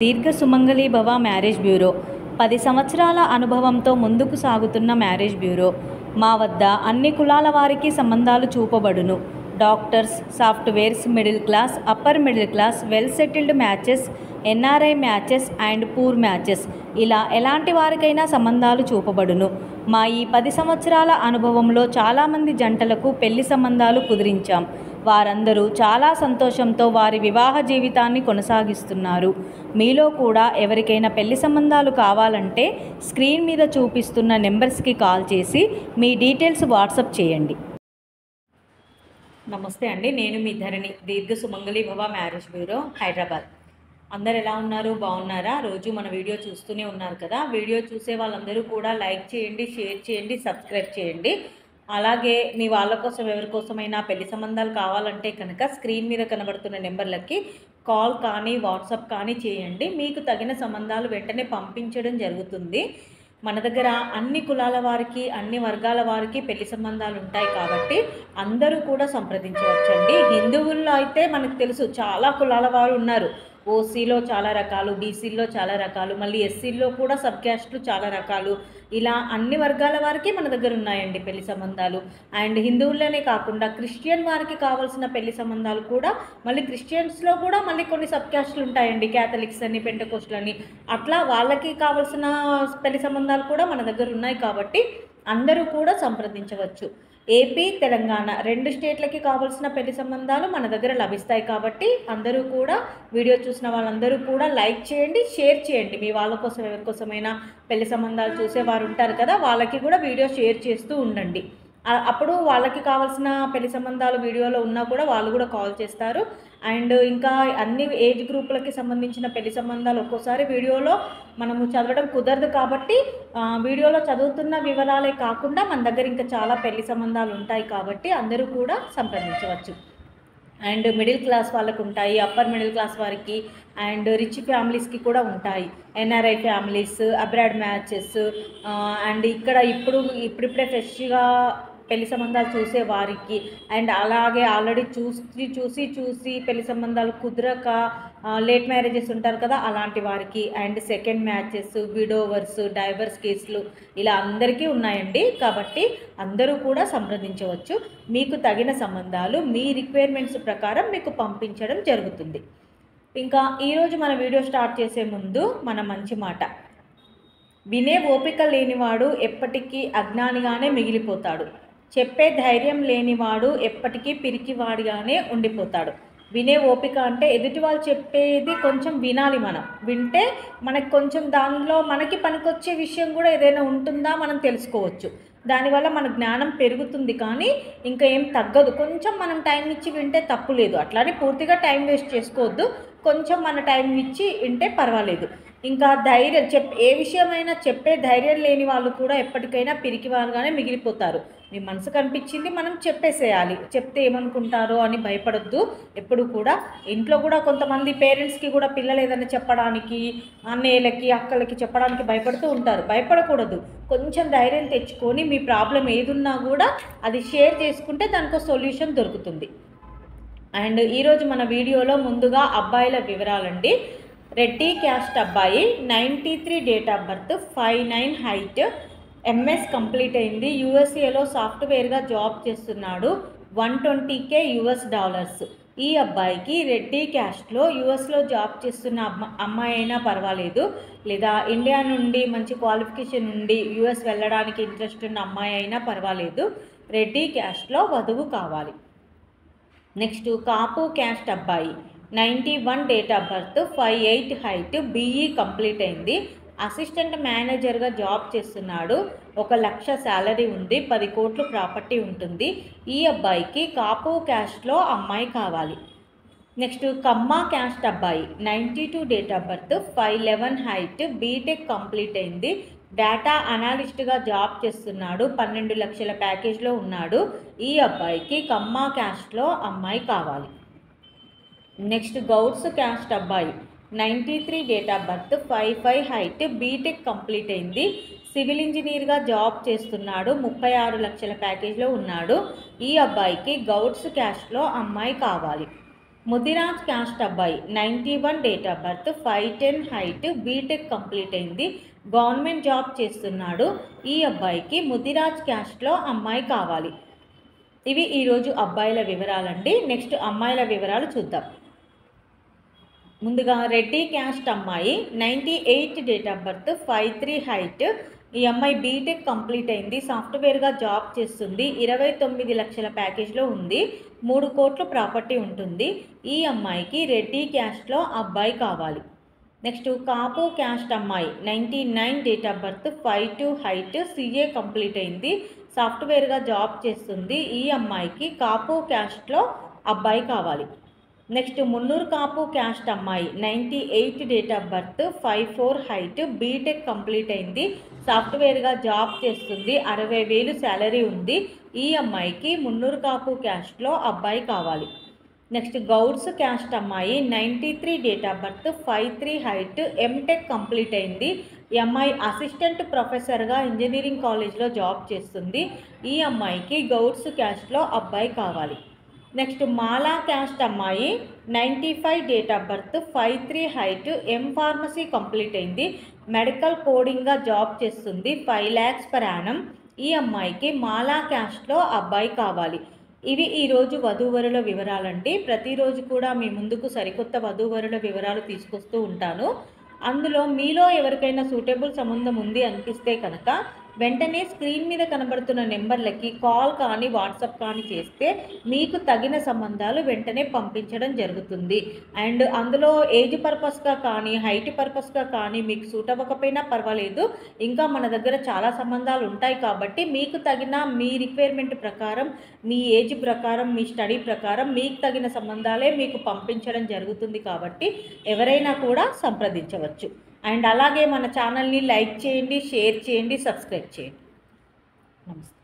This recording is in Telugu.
దీర్ఘ సుమంగళి భవ మ్యారేజ్ బ్యూరో 10 సంవత్సరాల అనుభవంతో ముందుకు సాగుతున్న మ్యారేజ్ బ్యూరో. మా వద్ద అన్ని కులాల వారికి సంబంధాలు చూపబడును. Doctors, softwares, middle class, upper middle class, well settled matches, NRI matches and poor matches, ఇలా ఎలాంటి వారికైనా సంబంధాలు చూపబడును. మా ఈ 10 సంవత్సరాల అనుభవంలో చాలామంది జంటలకు పెళ్లి సంబంధాలు కుదిరించాం. వారందరూ చాలా సంతోషంతో వారి వివాహ జీవితాన్ని కొనసాగిస్తున్నారు. మీలో కూడా ఎవరికైనా పెళ్లి సంబంధాలు కావాలంటే స్క్రీన్ మీద చూపిస్తున్న నెంబర్స్కి కాల్ చేసి మీ డీటెయిల్స్ వాట్సాప్ చేయండి. నమస్తే అండి, నేను మీ ధరణి, దీర్ఘ సుమంగళి భవ మ్యారేజ్ బ్యూరో, హైదరాబాద్. అందరు ఎలా ఉన్నారు? బాగున్నారా? రోజు మన వీడియో చూస్తూనే ఉన్నారు కదా. వీడియో చూసే వాళ్ళందరూ కూడా లైక్ చేయండి, షేర్ చేయండి, సబ్స్క్రైబ్ చేయండి. అలాగే మీ వాళ్ళ కోసం ఎవరికోసమైనా పెళ్లి సంబంధాలు కావాలంటే కనుక స్క్రీన్ మీద కనబడుతున్న నెంబర్లకి కాల్ కానీ వాట్సాప్ కానీ చేయండి. మీకు తగిన సంబంధాలు వెంటనే పంపించడం జరుగుతుంది. మన దగ్గర అన్ని కులాల వారికి, అన్ని వర్గాల వారికి పెళ్లి సంబంధాలు ఉంటాయి కాబట్టి అందరూ కూడా సంప్రదించవచ్చండి. హిందువుల్లో అయితే మనకు తెలుసు చాలా కులాల వారు ఉన్నారు. ఓసీలో చాలా రకాలు, బీసీల్లో చాలా రకాలు, మళ్ళీ ఎస్సీల్లో కూడా సబ్ క్యాస్ట్లు చాలా రకాలు, ఇలా అన్ని వర్గాల వారికి మన దగ్గర ఉన్నాయండి పెళ్లి సంబంధాలు. అండ్ హిందువుల్లోనే కాకుండా క్రిస్టియన్ వారికి కావాల్సిన పెళ్లి సంబంధాలు కూడా మళ్ళీ క్రిస్టియన్స్లో కూడా మళ్ళీ కొన్ని సబ్ క్యాస్ట్లు ఉంటాయండి. క్యాథలిక్స్ అని, పెంటకోస్టులు అని, అట్లా వాళ్ళకి కావాల్సిన పెళ్లి సంబంధాలు కూడా మన దగ్గర ఉన్నాయి కాబట్టి అందరూ కూడా సంప్రదించవచ్చు. ఏపీ, తెలంగాణ 2 స్టేట్లకి కావాల్సిన పెళ్లి సంబంధాలు మన దగ్గర లభిస్తాయి కాబట్టి అందరూ కూడా వీడియో చూసిన వాళ్ళందరూ కూడా లైక్ చేయండి, షేర్ చేయండి. మీ వాళ్ళ కోసం ఎవరికోసమైనా పెళ్లి సంబంధాలు చూసేవారు ఉంటారు కదా, వాళ్ళకి కూడా వీడియో షేర్ చేస్తూ ఉండండి. అప్పుడు వాళ్ళకి కావాల్సిన పెళ్లి సంబంధాలు వీడియోలో ఉన్నా కూడా వాళ్ళు కూడా కాల్ చేస్తారు. అండ్ ఇంకా అన్ని ఏజ్ గ్రూపులకి సంబంధించిన పెళ్లి సంబంధాలు ఒక్కోసారి వీడియోలో మనము చదవడం కుదరదు కాబట్టి వీడియోలో చదువుతున్న వివరాలే కాకుండా మన దగ్గర ఇంకా చాలా పెళ్లి సంబంధాలు ఉంటాయి కాబట్టి అందరూ కూడా సంప్రదించవచ్చు. అండ్ మిడిల్ క్లాస్ వాళ్ళకు ఉంటాయి, అప్పర్ మిడిల్ క్లాస్ వారికి, అండ్ రిచ్ ఫ్యామిలీస్కి కూడా ఉంటాయి. NRI families, abroad matches, and ఇప్పుడిప్పుడే ఫ్రెష్గా పెళ్లి సంబంధాలు చూసే వారికి, అండ్ అలాగే ఆల్రెడీ చూసి పెళ్లి సంబంధాలు కుదరక లేట్ మ్యారేజెస్ ఉంటారు కదా, అలాంటి వారికి, అండ్ సెకండ్ మ్యాచెస్, విడోవర్స్, డైవర్స్ కేసులు, ఇలా అందరికీ ఉన్నాయండి. కాబట్టి అందరూ కూడా సంప్రదించవచ్చు. మీకు తగిన సంబంధాలు మీ రిక్వైర్మెంట్స్ ప్రకారం మీకు పంపించడం జరుగుతుంది. ఇంకా ఈరోజు మన వీడియో స్టార్ట్ చేసే ముందు మన మంచి మాట: వినే ఓపిక లేనివాడు ఎప్పటికీ అజ్ఞానిగానే మిగిలిపోతాడు. చెప్పే ధైర్యం లేనివాడు ఎప్పటికీ పిరికివాడిగానే ఉండిపోతాడు. వినే ఓపిక అంటే ఎదుటి వాళ్ళు చెప్పేది కొంచెం వినాలి. మనం వింటే మనకు కొంచెం దానిలో మనకి పనికొచ్చే విషయం కూడా ఏదైనా ఉంటుందా మనం తెలుసుకోవచ్చు. దానివల్ల మన జ్ఞానం పెరుగుతుంది, కానీ ఇంకా ఏం తగ్గదు. కొంచెం మనం టైం ఇచ్చి వింటే తప్పు లేదు. అట్లానే పూర్తిగా టైం వేస్ట్ చేసుకోవద్దు, కొంచెం మన టైం ఇచ్చి వింటే పర్వాలేదు. ఇంకా ఏ విషయమైనా చెప్పే ధైర్యం లేని వాళ్ళు కూడా ఎప్పటికైనా పిరికివారుగానే మిగిలిపోతారు. మీ మనసు కనిపించింది మనం చెప్పేసేయాలి. చెప్తే ఏమనుకుంటారో అని భయపడొద్దు ఎప్పుడు కూడా. ఇంట్లో కూడా కొంతమంది పేరెంట్స్కి కూడా పిల్లలు ఏదైనా చెప్పడానికి, అన్నయ్యలకి, అక్కలకి చెప్పడానికి భయపడుతూ ఉంటారు. భయపడకూడదు. కొంచెం ధైర్యం తెచ్చుకొని మీ ప్రాబ్లం ఏదున్నా కూడా అది షేర్ చేసుకుంటే దానికి సొల్యూషన్ దొరుకుతుంది. అండ్ ఈరోజు మన వీడియోలో ముందుగా అబ్బాయిల వివరాలండి. రెడ్డి క్యాస్ట్ అబ్బాయి, 93 date of birth, 5'9" height, MS complete అయింది, యూఎస్ఏలో సాఫ్ట్వేర్గా జాబ్ చేస్తున్నాడు, $120K. ఈ అబ్బాయికి రెడ్డి క్యాస్ట్లో యూఎస్లో జాబ్ చేస్తున్న అమ్మాయి అయినా పర్వాలేదు, లేదా ఇండియా నుండి మంచి క్వాలిఫికేషన్ నుండి యూఎస్ వెళ్ళడానికి ఇంట్రెస్ట్ ఉన్న అమ్మాయి అయినా పర్వాలేదు. రెడ్డి క్యాస్ట్లో వధువు కావాలి. నెక్స్ట్ కాపు క్యాస్ట్ అబ్బాయి, 91 date of birth, 5'8" height, BE complete అయింది, అసిస్టెంట్ మేనేజర్గా జాబ్ చేస్తున్నాడు, 1 లక్ష శాలరీ ఉంది, 10 కోట్లు ప్రాపర్టీ ఉంటుంది. ఈ అబ్బాయికి కాపు క్యాస్ట్లో అమ్మాయి కావాలి. నెక్స్ట్ కమ్మ క్యాస్ట్ అబ్బాయి, 92 date of birth, 5'11" height, B Tech complete అయింది, డేటా అనాలిస్ట్గా జాబ్ చేస్తున్నాడు, 12 లక్షల ప్యాకేజ్లో ఉన్నాడు. ఈ అబ్బాయికి కమ్మ క్యాస్ట్లో అమ్మాయి కావాలి. నెక్స్ట్ గౌడ్స్ క్యాస్ట్ అబ్బాయి, 93 date of birth, 5'5" height, B Tech complete అయింది, సివిల్ ఇంజనీర్గా జాబ్ చేస్తున్నాడు, 36 లక్షల ప్యాకేజ్లో ఉన్నాడు. ఈ అబ్బాయికి గౌడ్స్ క్యాస్ట్లో అమ్మాయి కావాలి. ముదిరాజ్ క్యాస్ట్ అబ్బాయి 91 date of birth 5'10" height B Tech complete అయింది గవర్నమెంట్ జాబ్ చేస్తున్నాడు. ఈ అబ్బాయికి ముదిరాజ్ క్యాస్ట్లో అమ్మాయి కావాలి. ఇవి ఈరోజు అబ్బాయిల వివరాలండి. నెక్స్ట్ అమ్మాయిల వివరాలు చూద్దాం. ముందుగా రెడ్డి క్యాస్ట్ అమ్మాయి 98 డేట్ ఆఫ్ బర్త్ 5'3" హైట్. ఈ అమ్మాయి బీటెక్ కంప్లీట్ అయింది, సాఫ్ట్వేర్గా జాబ్ చేస్తుంది, 29 లక్షల ప్యాకేజ్లో ఉంది, 3 కోట్ల ప్రాపర్టీ ఉంటుంది. ఈ అమ్మాయికి రెడ్డి క్యాస్ట్లో అబ్బాయి కావాలి. నెక్స్ట్ కాపు క్యాస్ట్ అమ్మాయి 99 date of birth 5'2" height, CA complete అయింది, సాఫ్ట్వేర్గా జాబ్ చేస్తుంది. ఈ అమ్మాయికి కాపు క్యాస్ట్లో అబ్బాయి కావాలి. నెక్స్ట్ మున్నూరు కాపు క్యాస్ట్ అమ్మాయి 98 date of birth 5'4" height, B Tech complete అయింది, సాఫ్ట్వేర్గా జాబ్ చేస్తుంది, 60,000 శాలరీ ఉంది. ఈ అమ్మాయికి మున్నూరు కాపు క్యాస్ట్లో అబ్బాయి కావాలి. నెక్స్ట్ గౌడ్స్ క్యాస్ట్ అమ్మాయి 93 date of birth 5'3" height, M Tech complete అయింది. ఈ అమ్మాయి అసిస్టెంట్ ప్రొఫెసర్గా ఇంజనీరింగ్ కాలేజ్లో జాబ్ చేస్తుంది. ఈ అమ్మాయికి గౌడ్స్ క్యాస్ట్లో అబ్బాయి కావాలి. నెక్స్ట్ మాలా క్యాస్ట్ అమ్మాయి 95 date of birth 5'3" height, pharmacy complete అయింది, మెడికల్ కోడింగ్గా జాబ్ చేస్తుంది, 5 lakhs per annum. ఈ అమ్మాయికి మాలా క్యాస్ట్లో అబ్బాయి కావాలి. ఇవి ఈరోజు వధూవరుల వివరాలండి. ప్రతిరోజు కూడా మీ ముందుకు సరికొత్త వధూవరుల వివరాలు తీసుకొస్తూ ఉంటాను. అందులో మీలో ఎవరికైనా సూటబుల్ సంబంధం ఉంది అనిపిస్తే కనుక వెంటనే స్క్రీన్ మీద కనబడుతున్న నెంబర్లకి కాల్ కానీ వాట్సాప్ కానీ చేస్తే మీకు తగిన సంబంధాలు వెంటనే పంపించడం జరుగుతుంది. అండ్ అందులో ఏజ్ పర్పస్గా కానీ హైట్ పర్పస్గా కానీ మీకు సూట్ అవ్వకపోయినా పర్వాలేదు, ఇంకా మన దగ్గర చాలా సంబంధాలు ఉంటాయి కాబట్టి మీకు తగిన మీ రిక్వైర్మెంట్ ప్రకారం, మీ ఏజ్ ప్రకారం, మీ స్టడీ ప్రకారం మీకు తగిన సంబంధాలే మీకు పంపించడం జరుగుతుంది. కాబట్టి ఎవరైనా కూడా సంప్రదించవచ్చు. అండ్ అలాగే మన ఛానల్ని లైక్ చేయండి, షేర్ చేయండి, సబ్స్క్రైబ్ చేయండి. నమస్తే.